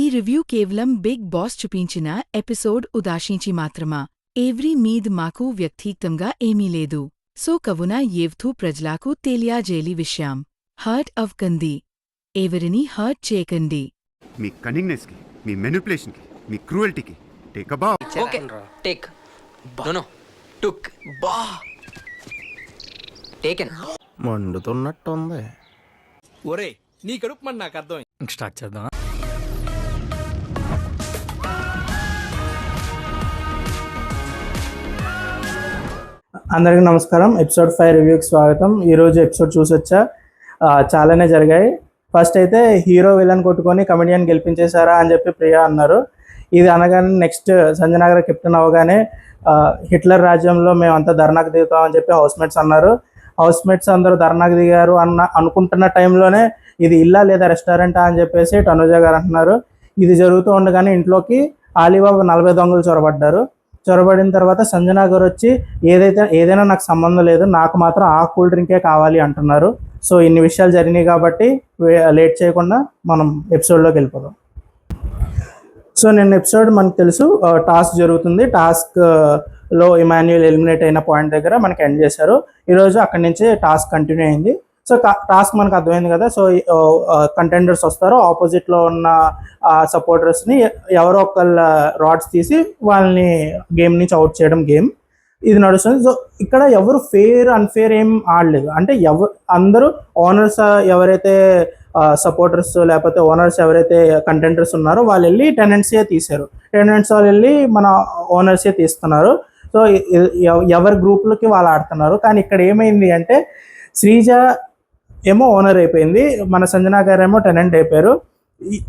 ఈ రివ్యూ కేవలం big boss చూపించిన ఎపిసోడ్ ఉదాశించి మాత్రమా. ఎవరి మీద్ మాకు వ్యక్తిగతంగా ఏమీ లేదు. సో కవున ఏవ్థూ ప్రజలకు తెలియజేలి విషయం. హర్ట్ అవ్కండి. ఎవరిని హర్ట్ చేయకండి. మీ కన్నింగ్నెస్కి, మీ మెనిపులేషన్కి, మీ క్రూయల్టీకి టేక్ అ బా. ఓకే టేక్ నో టుక్ బా టేకెన్. మండుతున్నట్టుంది. ఒరే నీ కడుపు మన నాకు అర్థం. స్టార్ట్ చేద్దాం. అందరికీ నమస్కారం. ఎపిసోడ్ 5 రివ్యూకి స్వాగతం. ఈరోజు ఎపిసోడ్ చూసొచ్చా, చాలానే జరిగాయి. ఫస్ట్ అయితే హీరో విలన్ కొట్టుకొని కమెడియన్ గెలిపించేశారా అని చెప్పి ప్రియా అన్నారు. ఇది అనగానే నెక్స్ట్ సంజనా గారు కెప్టెన్ అవ్వగానే హిట్లర్ రాజ్యంలో మేమంతా ధర్నాకు దిగుతామని చెప్పి హౌస్మేట్స్ అన్నారు. హౌస్మేట్స్ అందరూ ధర్నాకు దిగారు అనుకుంటున్న టైంలోనే ఇది ఇల్లా లేదా రెస్టారెంటా అని చెప్పేసి తనుజ గారు అంటున్నారు. ఇది జరుగుతూ ఉండగానే ఇంట్లోకి ఆలీబాబా 40 దొంగలు చొరబడిన తర్వాత సంజనా గారు వచ్చి ఏదైనా నాకు సంబంధం లేదు, నాకు మాత్రం ఆ కూల్ డ్రింకే కావాలి అంటున్నారు. సో ఇన్ని విషయాలు జరిగినాయి కాబట్టి లేట్ చేయకుండా మనం ఎపిసోడ్లోకి వెళ్ళిపోదాం. సో నిన్న ఎపిసోడ్ మనకు తెలుసు, టాస్క్ జరుగుతుంది. టాస్క్లో ఇమాన్యుయల్ ఎలిమినేట్ అయిన పాయింట్ దగ్గర మనకి ఎండ్ చేశారు. ఈరోజు అక్కడి నుంచి టాస్క్ కంటిన్యూ అయింది. సో టాస్క్ మనకు అర్థమైంది కదా. సో కంటెండర్స్ వస్తారు, ఆపోజిట్లో ఉన్న సపోర్టర్స్ని ఎవరో ఒకళ్ళ రాడ్స్ తీసి వాళ్ళని గేమ్ నుంచి అవుట్ చేయడం గేమ్ ఇది నడుస్తుంది. సో ఇక్కడ ఎవరు అన్ఫేర్ ఏం ఆడలేదు. అంటే అందరూ ఓనర్స్ ఎవరైతే సపోర్టర్స్ లేకపోతే ఓనర్స్ ఎవరైతే కంటెండర్స్ ఉన్నారో వాళ్ళు వెళ్ళి టెనెంట్సే తీశారు. టెనెంట్స్ వాళ్ళు వెళ్ళి మన ఓనర్సే తీస్తున్నారు. సో ఎవరి గ్రూప్లకి వాళ్ళు ఆడుతున్నారు. కానీ ఇక్కడ ఏమైంది అంటే శ్రీజ ఏమో ఓనర్ అయిపోయింది, మన సంజనా గారు ఏమో టెనెంట్ అయిపోయారు.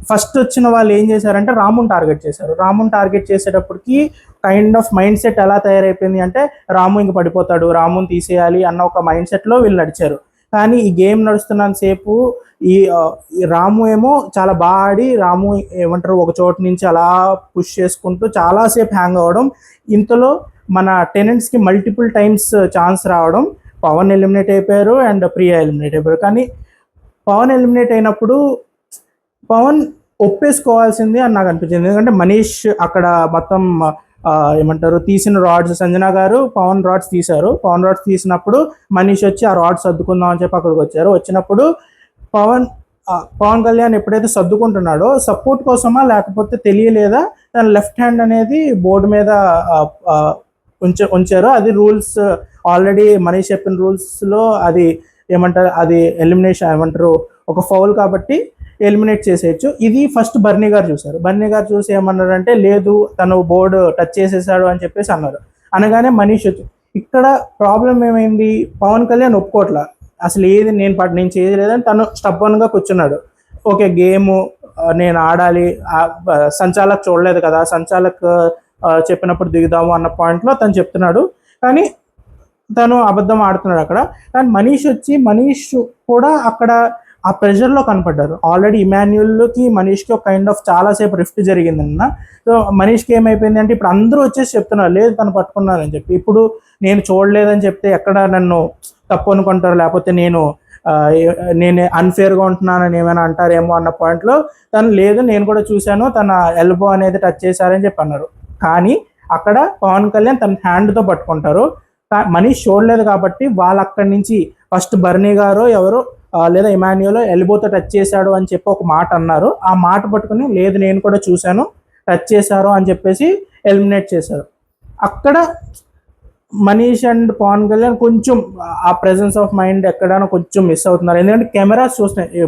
ఫస్ట్ వచ్చిన వాళ్ళు ఏం చేశారంటే రాముని టార్గెట్ చేశారు. రాముని టార్గెట్ చేసేటప్పటికి కైండ్ ఆఫ్ మైండ్ సెట్ ఎలా తయారైపోయింది అంటే రాము ఇంక పడిపోతాడు, రాముని తీసేయాలి అన్న ఒక మైండ్ సెట్లో వీళ్ళు నడిచారు. కానీ ఈ గేమ్ నడుస్తున్నంతసేపు ఈ రాము ఏమో చాలా బాగా ఆడి రాము ఏమంటారు ఒక చోటు నుంచి అలా పుష్ చేసుకుంటూ చాలాసేపు హ్యాంగ్ అవ్వడం, ఇంతలో మన టెనెంట్స్కి మల్టిపుల్ టైమ్స్ ఛాన్స్ రావడం. పవన్ ఎలిమినేట్ అయిపోయారు అండ్ ప్రియా ఎలిమినేట్ అయిపోయారు. కానీ పవన్ ఎలిమినేట్ అయినప్పుడు పవన్ ఒప్పేసుకోవాల్సింది అని నాకు అనిపించింది. ఎందుకంటే మనీష్ అక్కడ మొత్తం ఏమంటారు తీసిన రాడ్స్ సంజనా గారు పవన్ రాడ్స్ తీశారు. పవన్ రాడ్స్ తీసినప్పుడు మనీష్ వచ్చి ఆ రాడ్స్ సర్దుకుందాం అని చెప్పి అక్కడికి వచ్చారు. వచ్చినప్పుడు పవన్ కళ్యాణ్ ఎప్పుడైతే సర్దుకుంటున్నాడో సపోర్ట్ కోసమా లేకపోతే తెలియలేదా తన లెఫ్ట్ హ్యాండ్ అనేది బోర్డు మీద ఉంచారు. అది రూల్స్ ఆల్రెడీ మనీష్ చెప్పిన రూల్స్లో అది ఏమంటారు, అది ఎలిమినేషన్ ఏమంటారు ఒక ఫౌల్ కాబట్టి ఎలిమినేట్ చేసేయచ్చు. ఇది ఫస్ట్ బర్నీ గారు చూశారు. బర్నీ గారు చూసి ఏమన్నారంటే లేదు తను బోర్డు టచ్ చేసేసాడు అని చెప్పేసి అన్నారు. అనగానే మనీష్ వచ్చి ఇక్కడ ప్రాబ్లం ఏమైంది, పవన్ కళ్యాణ్ ఒప్పుకోవట్లా, అసలు ఏది నేను చేయలేదని తను స్టబ్బన్గా కూర్చున్నాడు. ఓకే గేము నేను ఆడాలి, సంచాలక్ చూడలేదు కదా, సంచాలక్ చెప్పినప్పుడు దిగుదాము అన్న పాయింట్లో తను చెప్తున్నాడు. కానీ తను అబద్ధం ఆడుతున్నాడు అక్కడ. కానీ మనీష్ కూడా అక్కడ ఆ ప్రెషర్లో కనపడ్డారు. ఆల్రెడీ ఇమాన్యుయల్కి మనీష్కి ఒక కైండ్ ఆఫ్ చాలాసేపు రిఫ్ట్ జరిగిందన్న. సో మనీష్కి ఏమైపోయింది అంటే ఇప్పుడు అందరూ వచ్చేసి చెప్తున్నారు లేదు తను పట్టుకున్నారని చెప్పి. ఇప్పుడు నేను చూడలేదని చెప్తే ఎక్కడ నన్ను తప్పు అనుకుంటారు, లేకపోతే నేను అన్ఫేర్గా ఉంటున్నానని ఏమైనా అంటారేమో అన్న పాయింట్లో తను లేదు నేను కూడా చూశాను, తన ఎల్బో అనేది టచ్ చేశారని చెప్పి అన్నారు. కానీ అక్కడ పవన్ కళ్యాణ్ తన హ్యాండ్తో పట్టుకుంటారు. మనీష్ చూడలేదు కాబట్టి వాళ్ళు అక్కడి నుంచి ఫస్ట్ బర్నీ గారు ఎవరు లేదా ఇమాన్యుయల్ ఎల్బోతో టచ్ చేశాడు అని చెప్పి ఒక మాట అన్నారు. ఆ మాట పట్టుకుని లేదు నేను కూడా చూశాను టచ్ చేశారు అని చెప్పేసి ఎలిమినేట్ చేశారు. అక్కడ మనీష్ అండ్ పవన్ కళ్యాణ్ కొంచెం ఆ ప్రెజెన్స్ ఆఫ్ మైండ్ ఎక్కడైనా కొంచెం మిస్ అవుతున్నారు. ఎందుకంటే కెమెరాస్ చూస్తున్నాయి.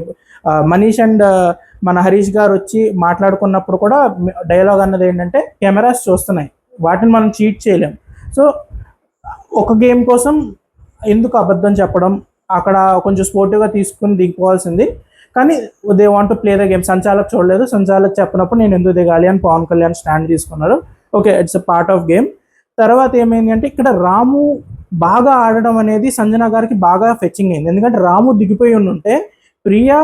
మనీష్ అండ్ మన హరీష్ గారు వచ్చి మాట్లాడుకున్నప్పుడు కూడా డైలాగ్ అన్నది ఏంటంటే కెమెరాస్ చూస్తున్నాయి, వాటిని మనం చీట్ చేయలేం. సో ఒక గేమ్ కోసం ఎందుకు అబద్ధం చెప్పడం, అక్కడ కొంచెం స్పోర్టివ్గా తీసుకుని దిగిపోవాల్సింది. కానీ they want to play the game. సంచాలక్ చూడలేదు, సంచాలక్ చెప్పినప్పుడు నేను ఎందుకు దిగాలి అని పవన్ కళ్యాణ్ స్టాండ్ తీసుకున్నారు. Okay it's a part of game. తర్వాత ఏమైంది అంటే ఇక్కడ రాము బాగా ఆడడం అనేది సంజనా గారికి బాగా ఫెచ్చింగ్ అయింది. ఎందుకంటే రాము దిగిపోయి ఉంటే ప్రియా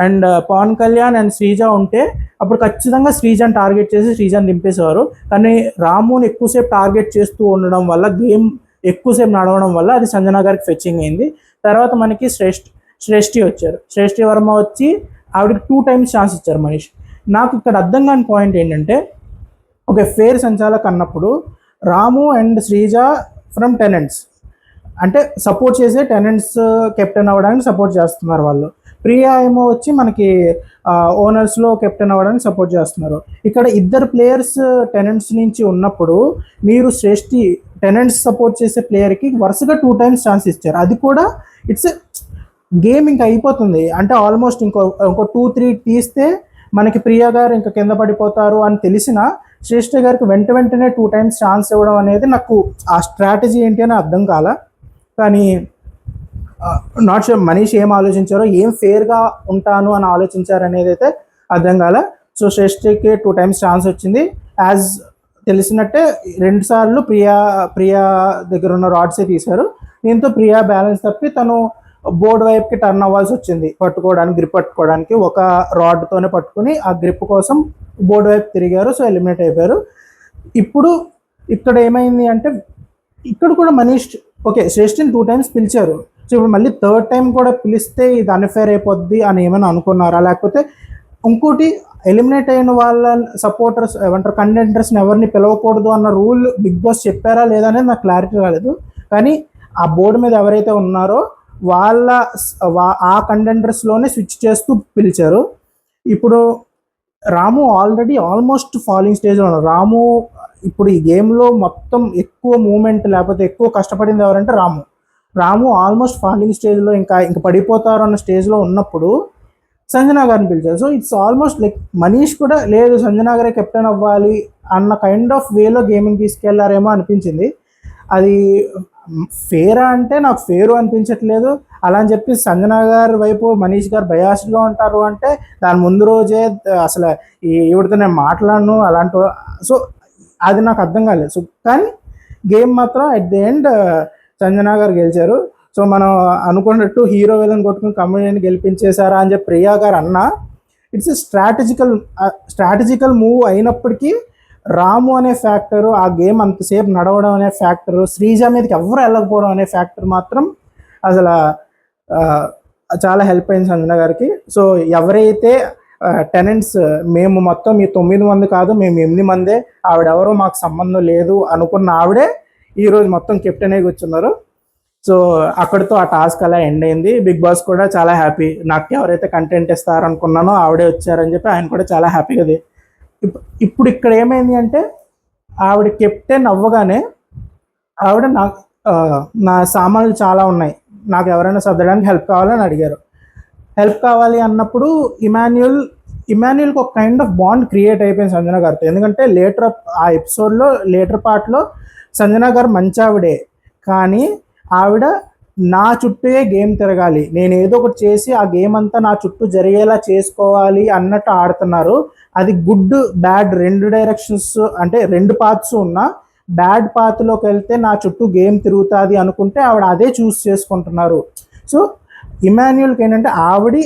అండ్ పవన్ కళ్యాణ్ అండ్ శ్రీజ ఉంటే అప్పుడు ఖచ్చితంగా శ్రీజని టార్గెట్ చేసి శ్రీజని దింపేసేవారు. కానీ రాముని ఎక్కువసేపు టార్గెట్ చేస్తూ ఉండడం వల్ల గేమ్ ఎక్కువసేపు నడవడం వల్ల అది సంజనా గారికి ఫెచ్చింగ్ అయింది. తర్వాత మనకి శ్రేష్ఠి వచ్చారు. శ్రేష్ఠి వర్మ వచ్చి ఆవిడకి 2 times ఛాన్స్ ఇచ్చారు మనీష్. నాకు ఇక్కడ అర్థం కాని పాయింట్ ఏంటంటే, ఒక ఫేర్ సంచాలక్ అన్నప్పుడు రాము అండ్ శ్రీజ ఫ్రమ్ టెనెంట్స్, అంటే సపోర్ట్ చేసే టెనెంట్స్ కెప్టెన్ అవ్వడానికి సపోర్ట్ చేస్తున్నారు వాళ్ళు. ప్రియా ఏమో వచ్చి మనకి ఓనర్స్లో కెప్టెన్ అవ్వడానికి సపోర్ట్ చేస్తున్నారు. ఇక్కడ ఇద్దరు ప్లేయర్స్ టెనెంట్స్ నుంచి ఉన్నప్పుడు మీరు శ్రేష్ఠి టెనెంట్స్ సపోర్ట్ చేసే ప్లేయర్కి వరుసగా 2 times ఛాన్స్ ఇచ్చారు. అది కూడా ఇట్స్ గేమ్ ఇంకా అయిపోతుంది అంటే ఆల్మోస్ట్ ఇంకో 2-3 తీస్తే మనకి ప్రియా గారు ఇంకా కింద పడిపోతారు అని తెలిసిన శ్రేష్ఠ గారికి వెంటనే 2 times ఛాన్స్ ఇవ్వడం అనేది నాకు ఆ స్ట్రాటజీ ఏంటి అని అర్థం కాల. కానీ నాట్ షూర్ మనీష్ ఏం ఆలోచించారో, ఏం ఫేర్గా ఉంటాను అని ఆలోచించారు అనేది అయితే అర్థం కాల. సో శ్రేష్ఠకి 2 times ఛాన్స్ వచ్చింది. యాజ్ తెలిసినట్టే 2 సార్లు ప్రియా దగ్గర ఉన్న రాడ్సే తీశారు. దీంతో ప్రియా బ్యాలెన్స్ తప్పి తను బోర్డు వైపుకి టర్న్ అవ్వాల్సి వచ్చింది పట్టుకోవడానికి, గ్రిప్ పట్టుకోవడానికి. ఒక రాడ్తోనే పట్టుకుని ఆ గ్రిప్ కోసం బోర్డు వైపు తిరిగారు. సో ఎలిమినేట్ అయిపోయారు. ఇప్పుడు ఇక్కడ ఏమైంది అంటే, ఇక్కడ కూడా మనీష్ ఓకే శ్రేష్ఠని 2 times పిలిచారు. సో ఇప్పుడు మళ్ళీ 3rd time కూడా పిలిస్తే ఇది అన్ఫేర్ అయిపోద్ది అని ఏమైనా అనుకున్నారా? లేకపోతే ఇంకోటి ఎలిమినేట్ అయిన వాళ్ళ సపోర్టర్స్ ఏమంటారు కంటెండర్స్ని ఎవరిని పిలవకూడదు అన్న రూల్ బిగ్ బాస్ చెప్పారా లేదా అనేది నాకు క్లారిటీ రాలేదు. కానీ ఆ బోర్డు మీద ఎవరైతే ఉన్నారో వాళ్ళ ఆ కంటెండర్స్లోనే స్విచ్ చేస్తూ పిలిచారు. ఇప్పుడు రాము ఆల్రెడీ ఆల్మోస్ట్ ఫాలింగ్ స్టేజ్లో ఉన్నారు. రాము ఇప్పుడు ఈ గేమ్లో మొత్తం ఎక్కువ మూమెంట్ లేకపోతే ఎక్కువ కష్టపడింది ఎవరంటే రాము ఆల్మోస్ట్ ఫాలింగ్ స్టేజ్లో ఇంకా పడిపోతారు అన్న స్టేజ్లో ఉన్నప్పుడు సంజన గారిని పిలిచారు. So it's almost like Manish కూడా లేదు సంజన గారే కెప్టెన్ అవ్వాలి అన్న కైండ్ ఆఫ్ వేలో గేమింగ్ తీసుకెళ్లారేమో అనిపించింది. అది ఫేరా అంటే నాకు ఫేరు అనిపించట్లేదు. అలా అని చెప్పి సంజన గారి వైపు మనీష్ గారు బయాస్డ్గా ఉంటారు అంటే దాని ముందు రోజే అసలు ఈవిడతో నేను మాట్లాడను అలాంటి. సో అది నాకు అర్థం కాలేదు. సో కానీ గేమ్ మాత్రం అట్ ది ఎండ్ సంజన గారు గెలిచారు. సో మనం అనుకున్నట్టు హీరో విలన్ కొట్టుకుని కమెడియన్ గెలిపించేశారా అని చెప్పి ప్రియా గారు అన్నా, ఇట్స్ స్ట్రాటజికల్ మూవ్ అయినప్పటికీ రాము అనే ఫ్యాక్టరు, ఆ గేమ్ అంతసేపు నడవడం అనే ఫ్యాక్టరు, శ్రీజ మీదకి ఎవరు వెళ్ళకపోవడం అనే ఫ్యాక్టర్ మాత్రం అసలు చాలా హెల్ప్ అయింది సంజన గారికి. సో ఎవరైతే టెనెంట్స్ మేము మొత్తం ఈ 9 మంది కాదు మేము 8 మందే, ఆవిడెవరో మాకు సంబంధం లేదు అనుకున్న ఆవిడే ఈరోజు మొత్తం కెప్టెన్ అయి కూర్చున్నారు. సో అక్కడితో ఆ టాస్క్ అలా ఎండ్ అయింది. బిగ్ బాస్ కూడా చాలా హ్యాపీ, నాకు ఎవరైతే కంటెంట్ ఇస్తారనుకున్నానో ఆవిడే వచ్చారని చెప్పి ఆయన కూడా చాలా హ్యాపీగా. ఇప్పుడు ఇక్కడ ఏమైంది అంటే ఆవిడ కెప్టెన్ అవ్వగానే ఆవిడ నా సామాన్లు చాలా ఉన్నాయి, నాకు ఎవరైనా సర్దడానికి హెల్ప్ కావాలని అడిగారు. హెల్ప్ కావాలి అన్నప్పుడు ఇమాన్యుయల్కి ఒక కైండ్ ఆఫ్ బాండ్ క్రియేట్ అయిపోయింది సంజన గారితో. ఎందుకంటే ఆ ఎపిసోడ్లో లేటర్ పార్ట్లో సంజన గారు మంచి ఆవిడే, కానీ ఆవిడ నా చుట్టూయే గేమ్ తిరగాలి, నేను ఏదో ఒకటి చేసి ఆ గేమ్ అంతా నా చుట్టూ జరిగేలా చేసుకోవాలి అన్నట్టు ఆడుతున్నారు. అది గుడ్ బ్యాడ్ 2 డైరెక్షన్స్ అంటే 2 పాత్స్ ఉన్న బ్యాడ్ పాత్లోకి వెళ్తే నా చుట్టూ గేమ్ తిరుగుతుంది అనుకుంటే ఆవిడ అదే చూస్ చేసుకుంటున్నారు. సో ఇమాన్యుయల్కి ఏంటంటే ఆవిడ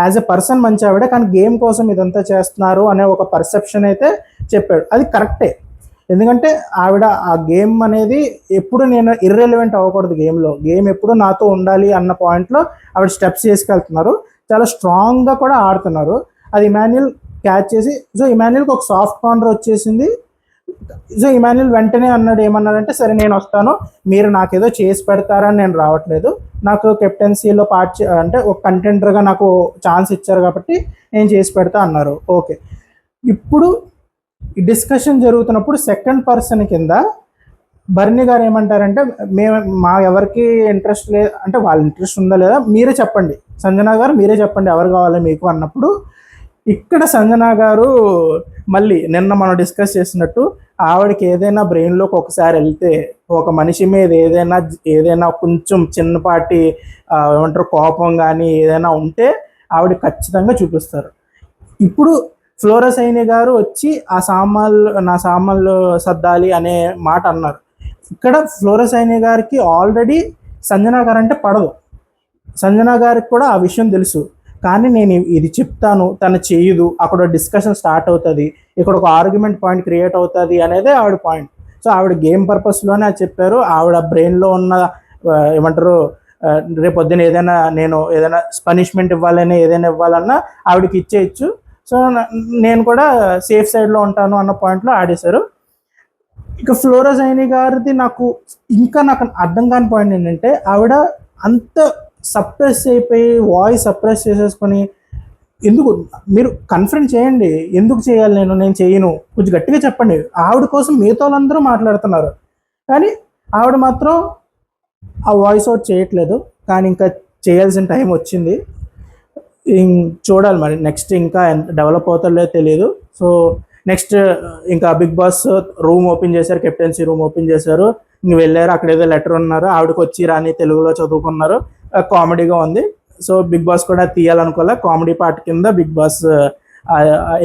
యాజ్ ఎ పర్సన్ మంచి ఆవిడ, కానీ గేమ్ కోసం ఇదంతా చేస్తున్నారు అనే ఒక పర్సెప్షన్ అయితే చెప్పాడు. అది కరెక్టే, ఎందుకంటే ఆవిడ ఆ గేమ్ అనేది ఎప్పుడు నేను ఇర్రెలవెంట్ అవ్వకూడదు, గేమ్ ఎప్పుడు నాతో ఉండాలి అన్న పాయింట్లో ఆవిడ స్టెప్స్ చేసుకెళ్తున్నారు. చాలా స్ట్రాంగ్గా కూడా ఆడుతున్నారు. అది ఇమాన్యుయల్ క్యాచ్ చేసి, సో ఇమాన్యుయల్కి ఒక సాఫ్ట్ కార్నర్ వచ్చేసింది. సో ఇమాన్యుయల్ వెంటనే ఏమన్నాడంటే సరే నేను వస్తాను, మీరు నాకేదో చేసి పెడతారని నేను రావట్లేదు, నాకు కెప్టెన్సీలో అంటే ఒక కంటెండర్గా నాకు ఛాన్స్ ఇచ్చారు కాబట్టి నేను చేసి పెడతా అన్నారు. ఓకే, ఇప్పుడు ఈ డిస్కషన్ జరుగుతున్నప్పుడు సెకండ్ పర్సన్ కింద బర్నీ గారు ఏమంటారంటే మా ఎవరికి ఇంట్రెస్ట్ లేదు అంటే వాళ్ళ ఇంట్రెస్ట్ ఉందా లేదా మీరే చెప్పండి, సంజన గారు మీరే చెప్పండి ఎవరు కావాలి మీకు అన్నప్పుడు, ఇక్కడ సంజన గారు మళ్ళీ నిన్న మనం డిస్కస్ చేసినట్టు ఆవిడకి ఏదైనా బ్రెయిన్లోకి ఒకసారి వెళ్తే ఒక మనిషి మీద ఏదైనా కొంచెం చిన్నపాటి ఏమంటారు కోపం కానీ ఏదైనా ఉంటే ఆవిడ ఖచ్చితంగా చూపిస్తారు. ఇప్పుడు ఫ్లోరసైని గారు వచ్చి నా సామాన్లు సర్దాలి అనే మాట అన్నారు. ఇక్కడ ఫ్లోరసైని గారికి ఆల్రెడీ సంజన గారు అంటే పడదు, సంజన గారికి కూడా ఆ విషయం తెలుసు, కానీ నేను ఇది చెప్తాను తను చేయదు, అక్కడ డిస్కషన్ స్టార్ట్ అవుతుంది, ఇక్కడ ఒక ఆర్గ్యుమెంట్ పాయింట్ క్రియేట్ అవుతుంది అనేదే ఆవిడ పాయింట్. సో ఆవిడ గేమ్ పర్పస్లోనే అది చెప్పారు. ఆవిడ బ్రెయిన్లో ఉన్న ఏమంటారు రేపు పొద్దున నేను ఏదైనా పనిష్మెంట్ ఇవ్వాలన్నా ఏదైనా ఇవ్వాలన్నా ఆవిడకి ఇచ్చేయచ్చు. సో నేను కూడా సేఫ్ సైడ్లో ఉంటాను అన్న పాయింట్లో ఆడేశారు. ఇక ఫ్లోరా జైని గారిది నాకు అర్థం కాని పాయింట్ ఏంటంటే, ఆవిడ అంత సప్రెస్ అయిపోయి వాయిస్ సప్రెస్ చేసేసుకొని, ఎందుకు మీరు కన్ఫరెన్స్ చేయండి, ఎందుకు చేయాలి, నేను చేయను, కొంచెం గట్టిగా చెప్పండి. ఆవిడ కోసం మిగతా వాళ్ళందరూ మాట్లాడుతున్నారు, కానీ ఆవిడ మాత్రం ఆ వాయిస్ అవుట్ చేయట్లేదు. కానీ ఇంకా చేయాల్సిన టైం వచ్చింది. చూడాలి మరి నెక్స్ట్ ఇంకా ఎంత డెవలప్ అవుతుందో తెలియదు. సో నెక్స్ట్ ఇంకా బిగ్ బాస్ రూమ్ ఓపెన్ చేశారు, కెప్టెన్సీ రూమ్ ఓపెన్ చేశారు. ఇంక వెళ్ళారు, అక్కడ ఏదో లెటర్ ఉన్నారు, ఆవిడకి వచ్చి రాని తెలుగులో చదువుకున్నారు. కామెడీగా ఉంది. సో బిగ్ బాస్ కూడా తీయాలనుకోలే, కామెడీ పార్ట్ కింద బిగ్ బాస్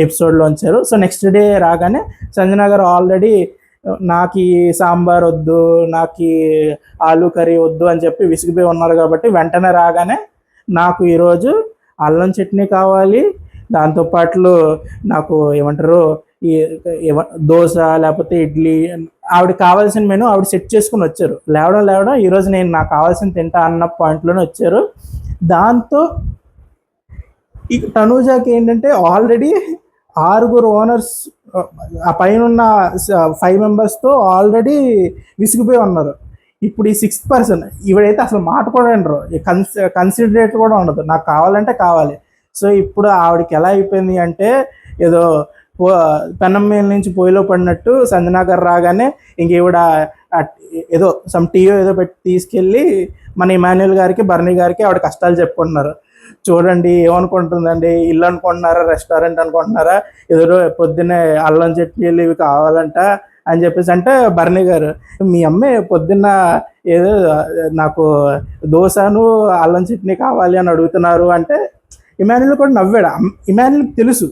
ఎపిసోడ్లో ఉంచారు. సో నెక్స్ట్ డే రాగానే సంజన గారు ఆల్రెడీ నాకు ఈ సాంబార్ వద్దు, నాకు ఈ ఆలూ కర్రీ వద్దు అని చెప్పి విసిగిపోయి ఉన్నారు. కాబట్టి వెంటనే రాగానే నాకు ఈరోజు అల్లం చట్నీ కావాలి, దాంతోపాటు నాకు ఏమంటారు ఈ దోశ లేకపోతే ఇడ్లీ, ఆవిడకి కావాల్సిన మెనూ ఆవిడ సెట్ చేసుకుని వచ్చారు. లేవడం ఈరోజు నేను నాకు కావాల్సిన తింటా అన్న పాయింట్లోనే వచ్చారు. దాంతో ఈ తనూజాకి ఏంటంటే ఆల్రెడీ 6 ఓనర్స్, ఆ పైన ఉన్న 5 మెంబర్స్తో ఆల్రెడీ విసిగిపోయి ఉన్నారు. ఇప్పుడు ఈ 6th పర్సన్ ఈవిడైతే అసలు మాట కూడా వినరు, కన్సిడరేట్ కూడా ఉండదు, నాకు కావాలంటే కావాలి. సో ఇప్పుడు ఆవిడకి ఎలా అయిపోయింది అంటే, ఏదో పెనం మీద నుంచి పొయ్యిలో పడినట్టు సంజనా గారు రాగానే ఇంక ఈవిడ ఏదో సమ్ టీయో ఏదో పెట్టి తీసుకెళ్ళి మన ఇమాన్యుల్ గారికి, బర్నీ గారికి ఆవిడ కష్టాలు చెప్పుకుంటున్నారు. చూడండి ఏమనుకుంటుందండి, ఇల్లు అనుకుంటున్నారా, రెస్టారెంట్ అనుకుంటున్నారా, ఏదో పొద్దున్నే అల్లం చట్నీలు ఇవి కావాలంట అని చెప్పేసి అంటే, బర్నీ గారు మీ అమ్మాయి పొద్దున్న ఏదో నాకు దోశను అల్లం చట్నీ కావాలి అని అడుగుతున్నారు అంటే, ఇమాన్యుల్ కూడా నవ్వాడు. ఇమాన్యుల్కి తెలుసు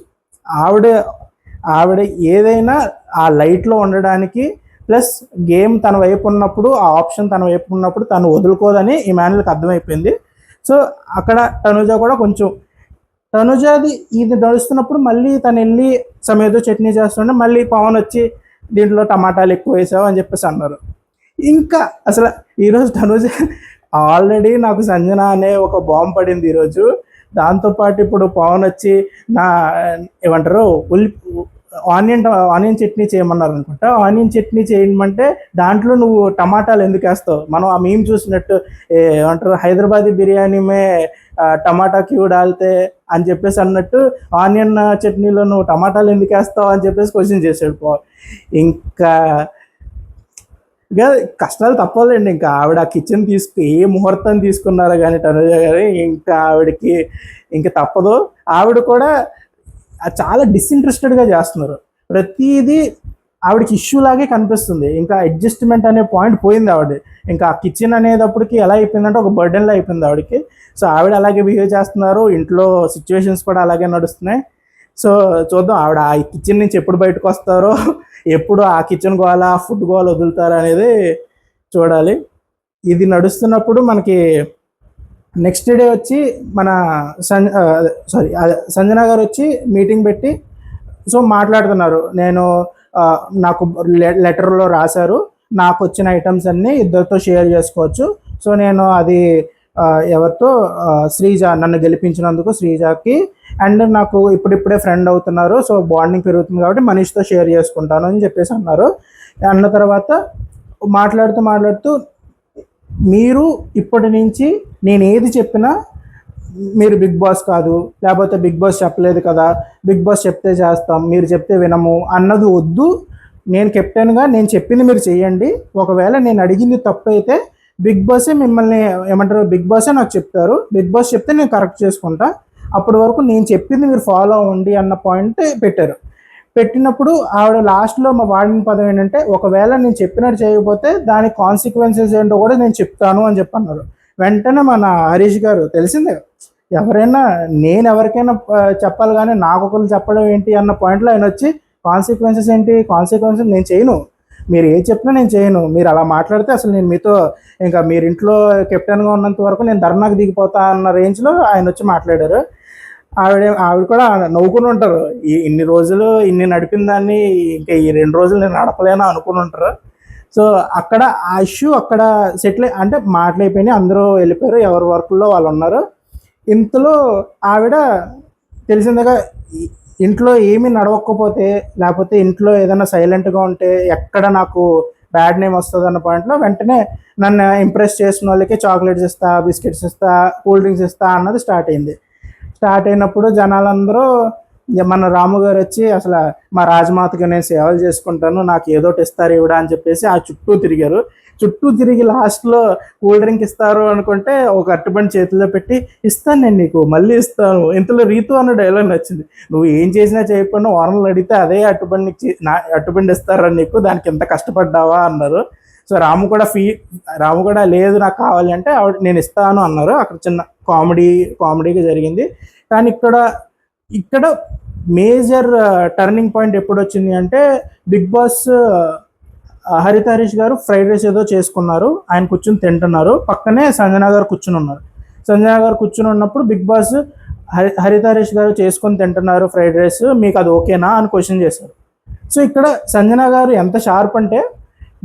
ఆవిడ ఏదైనా ఆ లైట్లో ఉండడానికి, ప్లస్ గేమ్ తన వైపు ఉన్నప్పుడు, ఆ ఆప్షన్ తన వైపు ఉన్నప్పుడు తను వదులుకోదని ఇమాన్యుల్కి అర్థమైపోయింది. సో అక్కడ తనుజ కూడా కొంచెం, తనుజాది ఇది నడుస్తున్నప్పుడు మళ్ళీ తను వెళ్ళి సమేదో చట్నీ చేస్తుంటే మళ్ళీ పవన్ వచ్చి దీంట్లో టమాటాలు ఎక్కువ వేసావు అని చెప్పేసి అన్నారు. ఇంకా అసలు ఈరోజు తనుజ ఆల్రెడీ నాకు సంజన అనే ఒక బాంబు పడింది ఈరోజు. దాంతోపాటు ఇప్పుడు పవన్ వచ్చి ఏమంటారు ఆనియన్ చట్నీ చేయమన్నారు అనుకుంటా. ఆనియన్ చట్నీ చేయమంటే దాంట్లో నువ్వు టమాటాలు ఎందుకు వేస్తావు, మనం ఆ మేము చూసినట్టు ఏమంటారు హైదరాబాదీ బిర్యానీమే టమాటా క్యూ డాల్తే అని చెప్పేసి అన్నట్టు ఆనియన్ చట్నీలో నువ్వు టమాటాలు ఎందుకు వేస్తావు అని చెప్పేసి క్వశ్చన్ చేసాడు. ఇంకా కష్టాలు తప్పలేండి. ఇంకా ఆవిడ ఆ కిచెన్ ఏ ముహూర్తం తీసుకున్నారో కానీ తనుజ గారు, ఇంకా ఆవిడకి ఇంకా తప్పదు. ఆవిడ కూడా చాలా డిస్ఇంట్రెస్టెడ్గా చేస్తున్నారు, ప్రతిదీ ఆవిడకి ఇష్యూ లాగే కనిపిస్తుంది. ఇంకా అడ్జస్ట్మెంట్ అనే పాయింట్ పోయింది ఆవిడ. ఇంకా ఆ కిచెన్ అనేటప్పటికి ఎలా అయిపోయిందంటే ఒక బర్డెన్లో అయిపోయింది ఆవిడకి. సో ఆవిడ అలాగే బిహేవ్ చేస్తున్నారు, ఇంట్లో సిచ్యువేషన్స్ కూడా అలాగే నడుస్తున్నాయి. సో చూద్దాం ఆవిడ ఆ కిచెన్ నుంచి ఎప్పుడు బయటకు వస్తారో, ఎప్పుడు ఆ కిచెన్ గోల ఫుడ్ గోల వదులుతారో అనేది చూడాలి. ఇది నడుస్తున్నప్పుడు మనకి నెక్స్ట్ డే వచ్చి మన సంజన గారు వచ్చి మీటింగ్ పెట్టి సో మాట్లాడుతున్నారు. నాకు లెటర్లో రాశారు, నాకు వచ్చిన ఐటమ్స్ అన్నీ ఇద్దరితో షేర్ చేసుకోవచ్చు. సో నేను అది ఎవరితో, శ్రీజ నన్ను గెలిపించినందుకు శ్రీజకి, అండ్ నాకు ఇప్పుడిప్పుడే ఫ్రెండ్ అవుతున్నారు, సో బాండింగ్ పెరుగుతుంది కాబట్టి మనీష్తో షేర్ చేసుకుంటాను అని చెప్పేసి అన్నారు. అన్న తర్వాత మాట్లాడుతూ మీరు ఇప్పటి నుంచి నేను ఏది చెప్పినా మీరు బిగ్ బాస్ కాదు, లేకపోతే బిగ్ బాస్ చెప్పలేదు కదా, బిగ్ బాస్ చెప్తే చేస్తాం, మీరు చెప్తే వినము అన్నది వద్దు. నేను కెప్టెన్గా నేను చెప్పింది మీరు చేయండి. ఒకవేళ నేను అడిగింది తప్పు అయితే బిగ్ బాసే మిమ్మల్ని ఏమంటారు, బిగ్ బాసే నాకు చెప్తారు, బిగ్ బాస్ చెప్తే నేను కరెక్ట్ చేసుకుంటా, అప్పటి వరకు నేను చెప్పింది మీరు ఫాలో అవ్వండి అన్న పాయింట్ పెట్టారు. పెట్టినప్పుడు ఆవిడ లాస్ట్లో మా వాడిన పదం ఏంటంటే, ఒకవేళ నేను చెప్పినట్టు చేయకపోతే దాని కాన్సిక్వెన్సెస్ ఏంటో కూడా నేను చెప్తాను అని చెప్పన్నారు. వెంటనే మన హరీష్ గారు, తెలిసిందే నేను ఎవరికైనా చెప్పాలి కానీ నాకు ఒకరు చెప్పడం ఏంటి అన్న పాయింట్లో ఆయన వచ్చి, కాన్సిక్వెన్సెస్ ఏంటి, కాన్సిక్వెన్సెస్ నేను చేయను, మీరు ఏ చెప్పినా నేను చేయను, మీరు అలా మాట్లాడితే అసలు నేను మీతో ఇంకా మీరు ఇంట్లో కెప్టెన్గా ఉన్నంత వరకు నేను ధర్నాకు దిగిపోతా అన్న రేంజ్లో ఆయన వచ్చి మాట్లాడారు. ఆవిడ కూడా నవ్వుకుని ఉంటారు, ఇన్ని రోజులు ఇన్ని నడిపిన దాన్ని ఇంకా ఈ 2 రోజులు నేను నడపలేనా అనుకుని ఉంటారు. సో అక్కడ ఆ ఇష్యూ అక్కడ సెటిల్ అంటే మాట్లాడిపోయినాయి, అందరూ వెళ్ళిపోయారు, ఎవరి వర్క్లో వాళ్ళు ఉన్నారు. ఇంతలో ఆవిడ తెలిసిందిగా ఇంట్లో ఏమీ నడవకపోతే, లేకపోతే ఇంట్లో ఏదైనా సైలెంట్గా ఉంటే ఎక్కడ నాకు బ్యాడ్ నేమ్ వస్తుంది అన్న పాయింట్లో వెంటనే నన్ను ఇంప్రెస్ చేసిన వాళ్ళకి చాక్లెట్స్ ఇస్తా, బిస్కెట్స్ ఇస్తా, కూల్ డ్రింక్స్ ఇస్తా అన్నది స్టార్ట్ అయింది. స్టార్ట్ అయినప్పుడు జనాలందరూ మన రాము గారు వచ్చి అసలు మా రాజమాతకి నేను సేవలు చేసుకుంటాను, నాకు ఏదోటి ఇస్తారు ఇవిడ అని చెప్పేసి ఆ చుట్టూ తిరిగారు. చుట్టూ తిరిగి లాస్ట్లో కూల్ డ్రింక్ ఇస్తారు అనుకుంటే ఒక అట్టుబండి చేతిలో పెట్టి ఇస్తాను నేను నీకు మళ్ళీ ఇస్తాను. ఇంతలో రీతు అన్న డైలాగ్ నచ్చింది. నువ్వు ఏం చేసినా చేయకుండా ఓనర్లు అడిగితే అదే అట్టుబండి అట్టుబండి ఇస్తారా నీకు, దానికి ఎంత కష్టపడ్డావా అన్నారు. సో రాము కూడా లేదు నాకు కావాలి అంటే ఆవిడ నేను ఇస్తాను అన్నారు. అక్కడ చిన్న కామెడీగా జరిగింది. కానీ ఇక్కడ మేజర్ టర్నింగ్ పాయింట్ ఎప్పుడు వచ్చింది అంటే బిగ్ బాస్ హరిత హరీష్ గారు ఫ్రైడ్ రైస్ ఏదో చేసుకున్నారు, ఆయన కూర్చుని తింటున్నారు, పక్కనే సంజన గారు కూర్చుని ఉన్నారు. సంజన గారు కూర్చుని ఉన్నప్పుడు బిగ్ బాస్ హరిత హరీష్ గారు చేసుకొని తింటున్నారు ఫ్రైడ్ రైస్, మీకు అది ఓకేనా అని క్వశ్చన్ చేశారు. సో ఇక్కడ సంజన గారు ఎంత షార్ప్ అంటే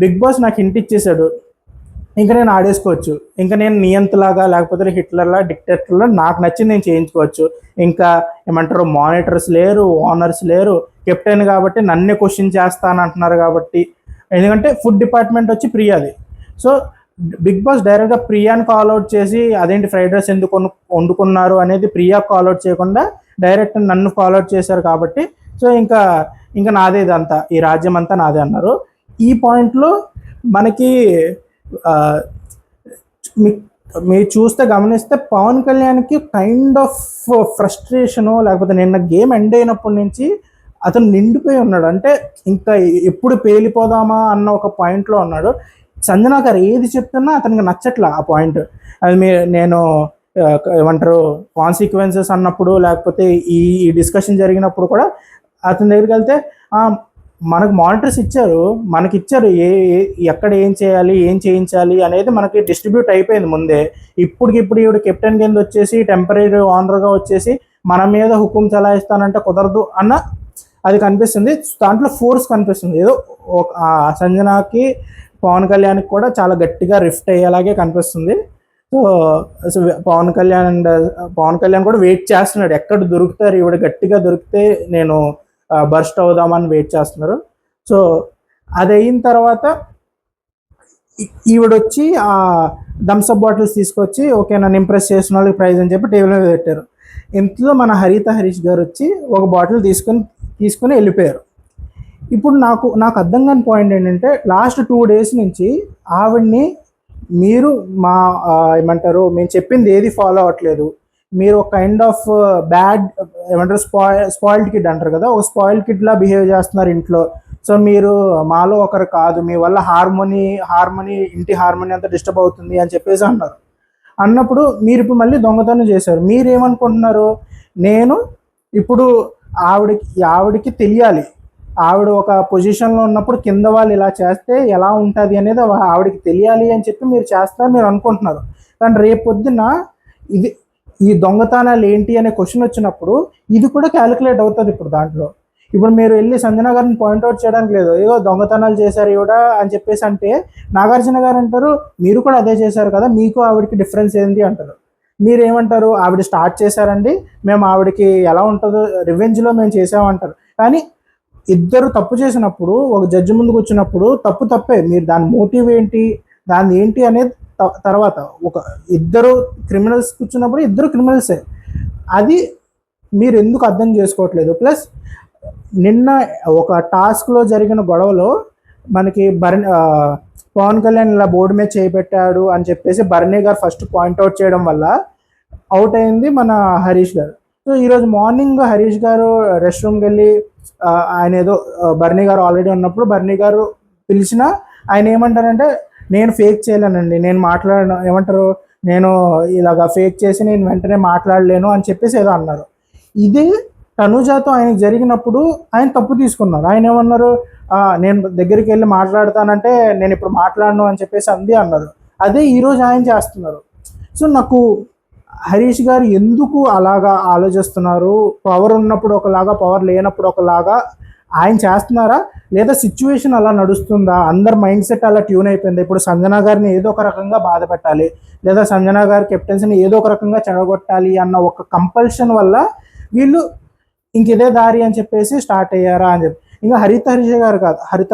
బిగ్ బాస్ నాకు హింట్ ఇచ్చేసాడు, ఇంకా నేను ఆడేసుకోవచ్చు, ఇంకా నేను నియంతలాగా లేకపోతే హిట్లర్లా డిక్టేటర్లా నాకు నచ్చింది నేను చేయించుకోవచ్చు, ఇంకా ఏమంటారు మానిటర్స్ లేరు, ఓనర్స్ లేరు, కెప్టెన్ కాబట్టి నన్నే క్వశ్చన్ చేస్తాను అంటున్నారు కాబట్టి. ఎందుకంటే ఫుడ్ డిపార్ట్మెంట్ వచ్చి ప్రియాది. సో బిగ్ బాస్ డైరెక్ట్గా ప్రియాని కాల్అవుట్ చేసి అదేంటి ఫ్రైడ్ రైస్ ఎందుకు వండుకున్నారు అనేది ప్రియా కాల్అవుట్ చేయకుండా డైరెక్ట్ నన్ను కాల్అవుట్ చేశారు కాబట్టి సో ఇంకా నాదే ఇదంతా, ఈ రాజ్యం అంతా నాదే అన్నారు. ఈ పాయింట్లో మనకి మీరు చూస్తే గమనిస్తే పవన్ కళ్యాణ్కి కైండ్ ఆఫ్ ఫ్రస్ట్రేషను, లేకపోతే నిన్న గేమ్ ఎండ్ అయినప్పటి నుంచి అతను నిండిపోయి ఉన్నాడు. అంటే ఇంకా ఎప్పుడు పేలిపోదామా అన్న ఒక పాయింట్లో ఉన్నాడు. సంజన గారు ఏది చెప్తున్నా అతనికి నచ్చట్లా ఆ పాయింట్. అది నేను ఏమంటారు కాన్సిక్వెన్సెస్ అన్నప్పుడు లేకపోతే ఈ డిస్కషన్ జరిగినప్పుడు కూడా అతని దగ్గరికి వెళ్తే మనకు మానిటర్స్ ఇచ్చారు, మనకిచ్చారు ఎక్కడ ఏం చేయాలి ఏం చేయించాలి అనేది మనకి డిస్ట్రిబ్యూట్ అయిపోయింది ముందే. ఇప్పుడు ఈవిడ కెప్టెన్ కింద వచ్చేసి టెంపరీ ఓనర్గా వచ్చేసి మన మీద హుకుం చలాయిస్తానంటే కుదరదు అన్న అది కనిపిస్తుంది. దాంట్లో ఫోర్స్ కనిపిస్తుంది. ఏదో సంజనాకి పవన్ కళ్యాణ్కి కూడా చాలా గట్టిగా రిఫ్ట్ అయ్యేలాగే కనిపిస్తుంది. సో పవన్ కళ్యాణ్ కూడా వెయిట్ చేస్తున్నాడు, ఎక్కడ దొరుకుతారు ఈవిడ గట్టిగా దొరికితే నేను బర్స్ట్ అవుదామని వెయిట్ చేస్తున్నారు. సో అది అయిన తర్వాత ఈవిడొచ్చి ఆ థమ్స్అప్ బాటిల్స్ తీసుకొచ్చి ఓకే నన్ను ఇంప్రెస్ చేసిన వాళ్ళకి ప్రైజ్ అని చెప్పి టేబుల్ మీద పెట్టారు. ఇంట్లో మన హరిత హరీష్ గారు వచ్చి ఒక బాటిల్ తీసుకొని వెళ్ళిపోయారు. ఇప్పుడు నాకు అర్థం కాని పాయింట్ ఏంటంటే లాస్ట్ 2 days నుంచి ఆవిడ్ని మీరు ఏమంటారు మేము చెప్పింది ఏది ఫాలో అవ్వట్లేదు, మీరు ఒక కైండ్ ఆఫ్ బ్యాడ్ ఏమంటారు స్పాయిల్డ్ కిడ్ అంటారు కదా, ఒక స్పాయిల్డ్ కిడ్లా బిహేవ్ చేస్తున్నారు ఇంట్లో. సో మీరు మాలో ఒకరు కాదు, మీ వల్ల హార్మోనీ ఇంటి హార్మోనీ అంతా డిస్టర్బ్ అవుతుంది అని చెప్పేసి అన్నప్పుడు మీరు ఇప్పుడు మళ్ళీ దొంగతనం చేశారు. మీరేమనుకుంటున్నారు, నేను ఇప్పుడు ఆవిడకి తెలియాలి, ఆవిడ ఒక పొజిషన్లో ఉన్నప్పుడు కింద వాళ్ళు ఇలా చేస్తే ఎలా ఉంటుంది అనేది ఆవిడకి తెలియాలి అని చెప్పి మీరు చేస్తారు మీరు అనుకుంటున్నారు. కానీ రేపొద్దున ఈ దొంగతనాలు ఏంటి అనే క్వశ్చన్ వచ్చినప్పుడు ఇది కూడా క్యాలిక్యులేట్ అవుతుంది. ఇప్పుడు మీరు వెళ్ళి సంజన గారిని పాయింట్అవుట్ చేయడానికి లేదు, ఏదో దొంగతనాలు చేశారు ఈవిడ అని చెప్పేసి అంటే నాగార్జున గారు అంటారు మీరు కూడా అదే చేశారు కదా, మీకు ఆవిడకి డిఫరెన్స్ ఏంటి అంటారు. మీరేమంటారు, ఆవిడ స్టార్ట్ చేశారండి, మేము ఆవిడకి ఎలా ఉంటుందో రివెంజ్లో మేము చేసామంటారు. కానీ ఇద్దరు తప్పు చేసినప్పుడు ఒక జడ్జి ముందుకు వచ్చినప్పుడు తప్పే, మీరు దాని మోటివ్ ఏంటి దాని ఏంటి అనేది తర్వాత. ఒక ఇద్దరు క్రిమినల్స్ కూర్చున్నప్పుడు ఇద్దరు క్రిమినల్సే, అది మీరు ఎందుకు అర్థం చేసుకోవట్లేదు. ప్లస్ నిన్న ఒక టాస్క్లో జరిగిన గొడవలో మనకి పవన్ కళ్యాణ్ ఇలా బోర్డు మీద చేపెట్టాడు అని చెప్పేసి భరణి గారు ఫస్ట్ పాయింట్అవుట్ చేయడం వల్ల అవుట్ అయింది మన హరీష్ గారు. సో ఈరోజు మార్నింగ్ హరీష్ గారు రెస్ట్ రూమ్కి వెళ్ళి ఆయన ఏదో భరణి గారు ఆల్రెడీ ఉన్నప్పుడు భరణి గారు పిలిచిన ఆయన ఏమంటారంటే నేను ఫేక్ చేయలేనండి, నేను నేను ఇలాగా ఫేక్ చేసి నేను వెంటనే మాట్లాడలేను అని చెప్పేసి ఏదో అన్నారు. ఇదే తనుజాతో ఆయనకు జరిగినప్పుడు ఆయన తప్పు తీసుకున్నారు. ఆయన ఏమన్నారు, నేను దగ్గరికి వెళ్ళి మాట్లాడతానంటే నేను ఇప్పుడు మాట్లాడను అని చెప్పేసి అన్నారు. అదే ఈరోజు ఆయన చేస్తున్నారు. సో నాకు హరీష్ గారు ఎందుకు అలాగా ఆలోచిస్తున్నారు, పవర్ ఉన్నప్పుడు ఒకలాగా పవర్ లేనప్పుడు ఒకలాగా ఆయన చేస్తున్నారా, లేదా సిచ్యువేషన్ అలా నడుస్తుందా, అందరి మైండ్ సెట్ అలా ట్యూన్ అయిపోయింది. ఇప్పుడు సంజన గారిని ఏదో ఒక రకంగా బాధ పెట్టాలి, లేదా సంజన గారి కెప్టెన్సీని ఏదో ఒక రకంగా చెడగొట్టాలి అన్న ఒక కంపల్షన్ వల్ల వీళ్ళు ఇంక ఇదే దారి అని చెప్పేసి స్టార్ట్ అయ్యారా అని చెప్పి. ఇంకా హరిత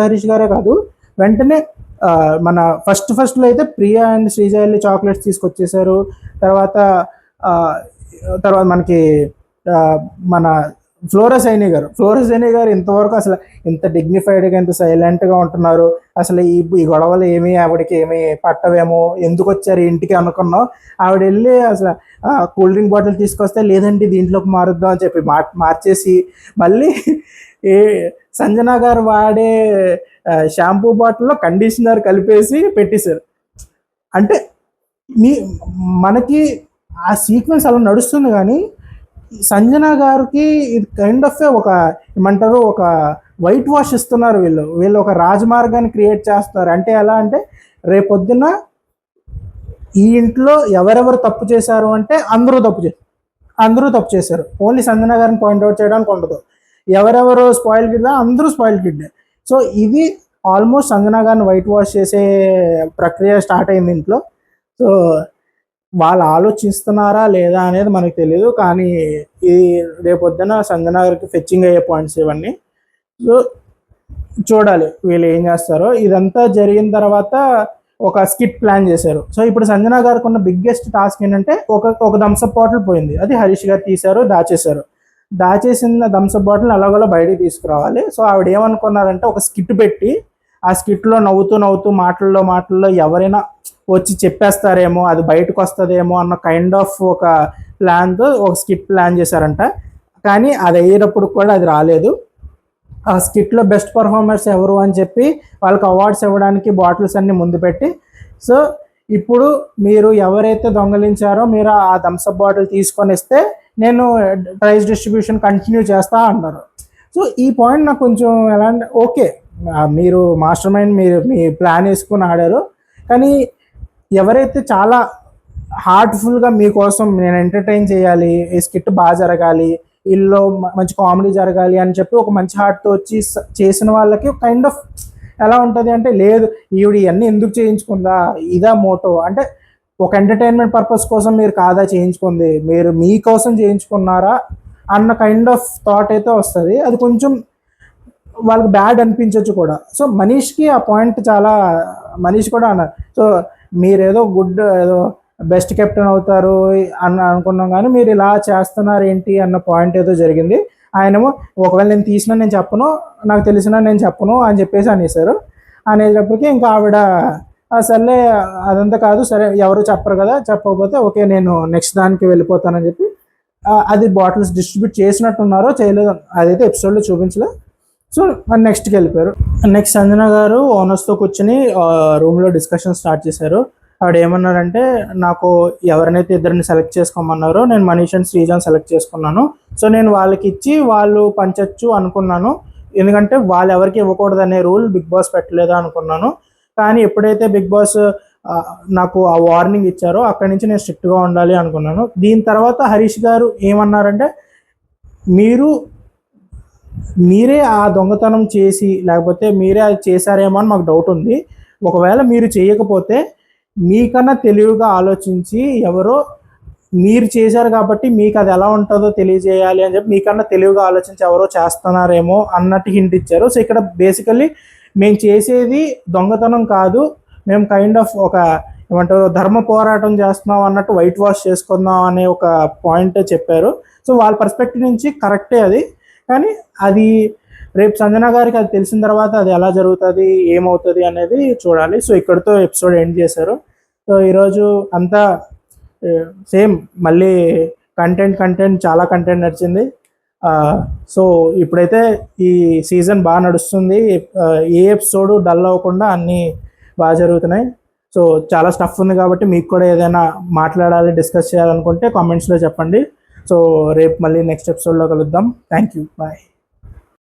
హరీష్ గారే కాదు, వెంటనే మన ఫస్ట్లో అయితే ప్రియా అండ్ శ్రీజ వెళ్ళి చాక్లెట్స్ తీసుకొచ్చేసారు. తర్వాత మనకి మన ఫ్లోరస్ అయిని గారు ఇంతవరకు అసలు ఇంత డిగ్నిఫైడ్గా ఇంత సైలెంట్గా ఉంటున్నారు. అసలు ఈ గొడవలు ఆవిడకి ఏమీ పట్టవేమో, ఎందుకు వచ్చారు ఇంటికి అనుకున్నాం. ఆవిడ వెళ్ళి అసలు కూల్ డ్రింక్ బాటిల్ తీసుకొస్తే లేదండి దీంట్లోకి మారుద్దాం అని చెప్పి మార్చేసి మళ్ళీ సంజన గారు వాడే షాంపూ బాటిల్లో కండిషనర్ కలిపేసి పెట్టేశారు. అంటే మనకి ఆ సీక్వెన్స్ అలా నడుస్తుంది, కానీ సంజన గారికి ఇది కైండ్ ఆఫ్ ఒక ఏమంటారు, ఒక వైట్ వాష్ ఇస్తున్నారు. వీళ్ళు ఒక రాజమార్గాన్ని క్రియేట్ చేస్తున్నారు. అంటే ఎలా అంటే రేపొద్దున ఈ ఇంట్లో ఎవరెవరు తప్పు చేశారు అంటే అందరూ తప్పు చేశారు. ఓన్లీ సంజన గారిని పాయింట్అవుట్ చేయడానికి ఉండదు. ఎవరెవరు స్పాయిల్ కిడ్, అందరూ స్పాయిల్ కిడ్. సో ఇది ఆల్మోస్ట్ సంజన గారిని వైట్ వాష్ చేసే ప్రక్రియ స్టార్ట్ అయింది ఇంట్లో. సో వాళ్ళు ఆలోచిస్తున్నారా లేదా అనేది మనకు తెలియదు, కానీ ఇది రేపొద్దున సంజన గారికి ఫెచ్చింగ్ అయ్యే పాయింట్స్ ఇవన్నీ. సో చూడాలి వీళ్ళు ఏం చేస్తారో. ఇదంతా జరిగిన తర్వాత ఒక స్కిట్ ప్లాన్ చేశారు. సో ఇప్పుడు సంజన గారికి ఉన్న బిగ్గెస్ట్ టాస్క్ ఏంటంటే ఒక థమ్స్అప్ బాటిల్ పోయింది, అది హరీష్ గారు తీశారు, దాచేసిన థమ్స్అప్ బాటిల్ అలాగోలా బయటికి తీసుకురావాలి. సో ఆవిడ ఏమనుకున్నారంటే ఒక స్కిట్ పెట్టి ఆ స్కిట్లో నవ్వుతూ మాటల్లో ఎవరైనా వచ్చి చెప్పేస్తారేమో, అది బయటకు వస్తుందేమో అన్న కైండ్ ఆఫ్ ఒక ప్లాన్తో ఒక స్కిట్ ప్లాన్ చేశారంట. కానీ అది అయ్యేటప్పుడు కూడా అది రాలేదు. ఆ స్కిట్లో బెస్ట్ పర్ఫార్మర్స్ ఎవరు అని చెప్పి వాళ్ళకి అవార్డ్స్ ఇవ్వడానికి బాటిల్స్ అన్ని ముందు పెట్టి, సో ఇప్పుడు మీరు ఎవరైతే దొంగలించారో మీరు ఆ థమ్స్అప్ బాటిల్ తీసుకొని ఇస్తే నేను ప్రైజ్ డిస్ట్రిబ్యూషన్ కంటిన్యూ చేస్తా అన్నారు. సో ఈ పాయింట్ నాకు కొంచెం ఎలా అంటే ఓకే, మీరు మాస్టర్ మైండ్, మీ ప్లాన్ వేసుకుని ఆడారు, కానీ ఎవరైతే చాలా హార్ట్ఫుల్గా మీకోసం నేను ఎంటర్టైన్ చేయాలి, ఈ స్కిట్ బాగా జరగాలి, వీళ్ళు మంచి కామెడీ జరగాలి అని చెప్పి ఒక మంచి హార్ట్తో వచ్చి చేసిన వాళ్ళకి కైండ్ ఆఫ్ ఎలా ఉంటుంది అంటే, లేదు ఈవిడ ఇవన్నీ ఎందుకు చేయించుకుందా, ఇదా మోటో అంటే ఒక ఎంటర్టైన్మెంట్ పర్పస్ కోసం మీరు కాదా చేయించుకుంది, మీరు మీకోసం చేయించుకున్నారా అన్న కైండ్ ఆఫ్ థాట్ అయితే వస్తుంది. అది కొంచెం వాళ్ళకి బ్యాడ్ అనిపించవచ్చు కూడా. సో మనీష్కి ఆ పాయింట్ మనీష్ కూడా అన్నారు, సో మీరేదో ఏదో బెస్ట్ కెప్టెన్ అవుతారు అనుకున్నాం, కానీ మీరు ఇలా చేస్తున్నారు ఏంటి అన్న పాయింట్ ఏదో జరిగింది. ఆయనేమో ఒకవేళ నేను తీసినా నేను చెప్పను, నాకు తెలిసినా నేను చెప్పను అని చెప్పేసి అనేసారు. అనేటప్పటికీ ఇంకా ఆవిడ సర్లే అదంతా కాదు, సరే ఎవరు చెప్పరు కదా, చెప్పకపోతే ఓకే నేను నెక్స్ట్ దానికి వెళ్ళిపోతానని చెప్పి అది బాటిల్స్ డిస్ట్రిబ్యూట్ చేసినట్టున్నారో చేయలేదు, అదైతే ఎపిసోడ్లో చూపించలేదు. సో నెక్స్ట్కి వెళ్ళిపోయారు. నెక్స్ట్ సంజన గారు ఓనర్స్తో కూర్చొని రూమ్లో డిస్కషన్ స్టార్ట్ చేశారు. ఆవిడ ఏమన్నారంటే, నాకు ఎవరినైతే ఇద్దరిని సెలెక్ట్ చేసుకోమన్నారో నేను మనీష్ అండ్ శ్రీజాన్ సెలెక్ట్ చేసుకున్నాను. సో నేను వాళ్ళకి ఇచ్చి వాళ్ళు పంచచ్చు అనుకున్నాను, ఎందుకంటే వాళ్ళు ఎవరికి ఇవ్వకూడదనే రూల్ బిగ్ బాస్ పెట్టలేదా అనుకున్నాను. కానీ ఎప్పుడైతే బిగ్ బాస్ నాకు ఆ వార్నింగ్ ఇచ్చారో అక్కడి నుంచి నేను స్ట్రిక్ట్గా ఉండాలి అనుకున్నాను. దీని తర్వాత హరీష్ గారు ఏమన్నారంటే, మీరే ఆ దొంగతనం చేసి లేకపోతే మీరే అది చేశారేమో అని మాకు డౌట్ ఉంది. ఒకవేళ మీరు చేయకపోతే మీకన్నా తెలివిగా ఆలోచించి ఎవరో మీరు చేశారు కాబట్టి మీకు అది ఎలా ఉంటుందో తెలియజేయాలి అని చెప్పి మీకన్నా తెలివిగా ఆలోచించి ఎవరో చేస్తున్నారేమో అన్నట్టు హింట్ ఇచ్చారు. సో ఇక్కడ బేసికల్లీ మేము చేసేది దొంగతనం కాదు, మేము కైండ్ ఆఫ్ ఒక ఏమంటారు ధర్మ పోరాటం చేస్తున్నాం అన్నట్టు వైట్ వాష్ చేసుకుందాం అనే ఒక పాయింట్ చెప్పారు. సో వాళ్ళ పర్స్పెక్టివ్ నుంచి కరెక్టే అది, కానీ అది రేపు సంజన గారికి అది తెలిసిన తర్వాత అది ఎలా జరుగుతుంది ఏమవుతుంది అనేది చూడాలి. సో ఇక్కడితో ఎపిసోడ్ ఎండ్ చేశారు. సో ఈరోజు అంతా సేమ్ మళ్ళీ కంటెంట్ చాలా కంటెంట్ నడిచింది. సో ఇప్పుడైతే ఈ సీజన్ బాగా నడుస్తుంది, ఏ ఎపిసోడ్ డల్ అవ్వకుండా అన్నీ బాగా జరుగుతున్నాయి. సో చాలా స్టఫ్ ఉంది కాబట్టి మీకు కూడా ఏదైనా మాట్లాడాలి డిస్కస్ చేయాలనుకుంటే కామెంట్స్లో చెప్పండి. సో రేపు మళ్ళీ నెక్స్ట్ ఎపిసోడ్లో కలుద్దాం. Thank you, bye.